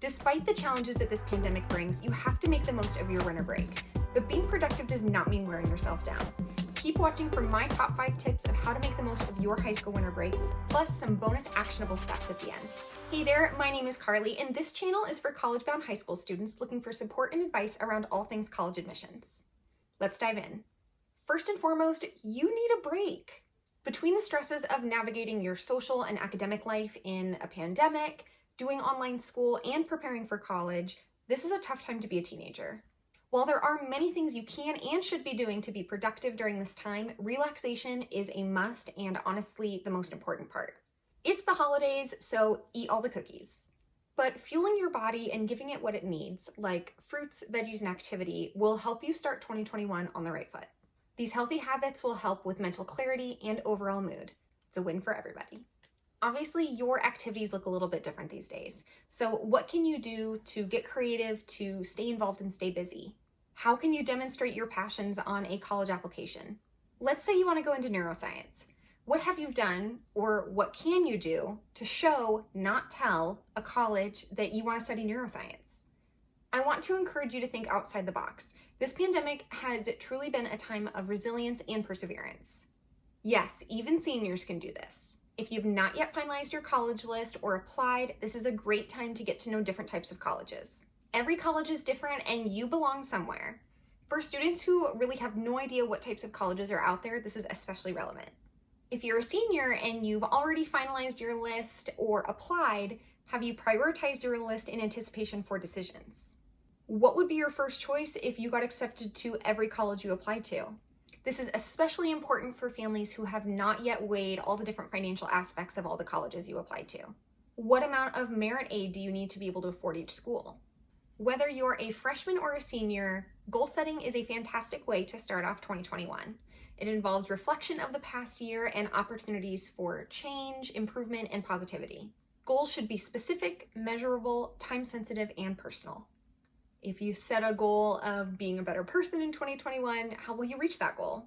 Despite the challenges that this pandemic brings, you have to make the most of your winter break. But being productive does not mean wearing yourself down. Keep watching for my top 5 tips of how to make the most of your high school winter break, plus some bonus actionable steps at the end. Hey there, my name is Carly, and this channel is for college-bound high school students looking for support and advice around all things college admissions. Let's dive in. First and foremost, you need a break. Between the stresses of navigating your social and academic life in a pandemic, doing online school, and preparing for college, this is a tough time to be a teenager. While there are many things you can and should be doing to be productive during this time, relaxation is a must and honestly the most important part. It's the holidays, so eat all the cookies. But fueling your body and giving it what it needs, like fruits, veggies, and activity, will help you start 2021 on the right foot. These healthy habits will help with mental clarity and overall mood. It's a win for everybody. Obviously, your activities look a little bit different these days. So what can you do to get creative, to stay involved and stay busy? How can you demonstrate your passions on a college application? Let's say you want to go into neuroscience. What have you done, or what can you do to show, not tell, a college that you want to study neuroscience? I want to encourage you to think outside the box. This pandemic has truly been a time of resilience and perseverance. Yes, even seniors can do this. If you've not yet finalized your college list or applied, this is a great time to get to know different types of colleges. Every college is different and you belong somewhere. For students who really have no idea what types of colleges are out there, this is especially relevant. If you're a senior and you've already finalized your list or applied, have you prioritized your list in anticipation for decisions? What would be your first choice if you got accepted to every college you applied to? This is especially important for families who have not yet weighed all the different financial aspects of all the colleges you applied to. What amount of merit aid do you need to be able to afford each school? Whether you're a freshman or a senior, goal setting is a fantastic way to start off 2021. It involves reflection of the past year and opportunities for change, improvement, and positivity. Goals should be specific, measurable, time-sensitive, and personal. If you set a goal of being a better person in 2021, how will you reach that goal?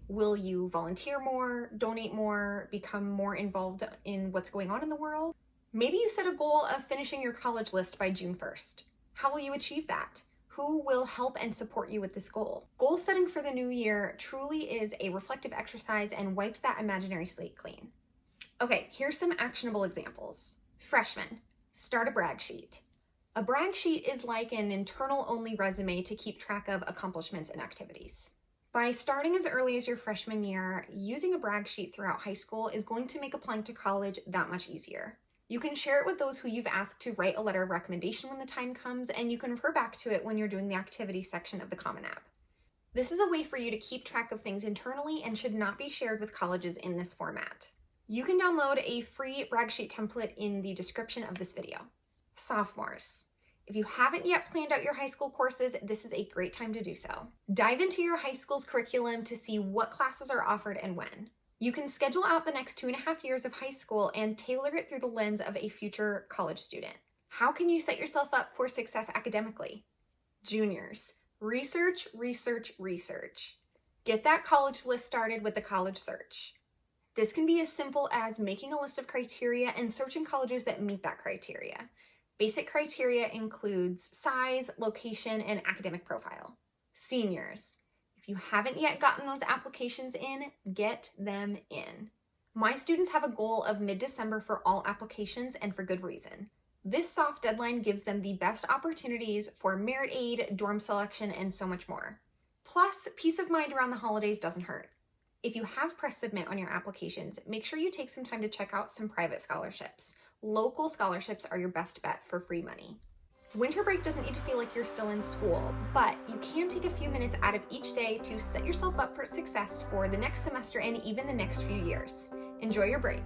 Will you volunteer more, donate more, become more involved in what's going on in the world? Maybe you set a goal of finishing your college list by June 1st. How will you achieve that? Who will help and support you with this goal? Goal setting for the new year truly is a reflective exercise and wipes that imaginary slate clean. Okay, here's some actionable examples. Freshmen, start a brag sheet. A brag sheet is like an internal-only resume to keep track of accomplishments and activities. By starting as early as your freshman year, using a brag sheet throughout high school is going to make applying to college that much easier. You can share it with those who you've asked to write a letter of recommendation when the time comes, and you can refer back to it when you're doing the activities section of the Common App. This is a way for you to keep track of things internally and should not be shared with colleges in this format. You can download a free brag sheet template in the description of this video. Sophomores. If you haven't yet planned out your high school courses, this is a great time to do so. Dive into your high school's curriculum to see what classes are offered and when. You can schedule out the next 2.5 years of high school and tailor it through the lens of a future college student. How can you set yourself up for success academically? Juniors, research, research, research. Get that college list started with the college search. This can be as simple as making a list of criteria and searching colleges that meet that criteria. Basic criteria includes size, location, and academic profile. Seniors, if you haven't yet gotten those applications in, get them in. My students have a goal of mid-December for all applications, and for good reason. This soft deadline gives them the best opportunities for merit aid, dorm selection, and so much more. Plus, peace of mind around the holidays doesn't hurt. If you have pressed submit on your applications, make sure you take some time to check out some private scholarships. Local scholarships are your best bet for free money. Winter break doesn't need to feel like you're still in school, but you can take a few minutes out of each day to set yourself up for success for the next semester and even the next few years. Enjoy your break.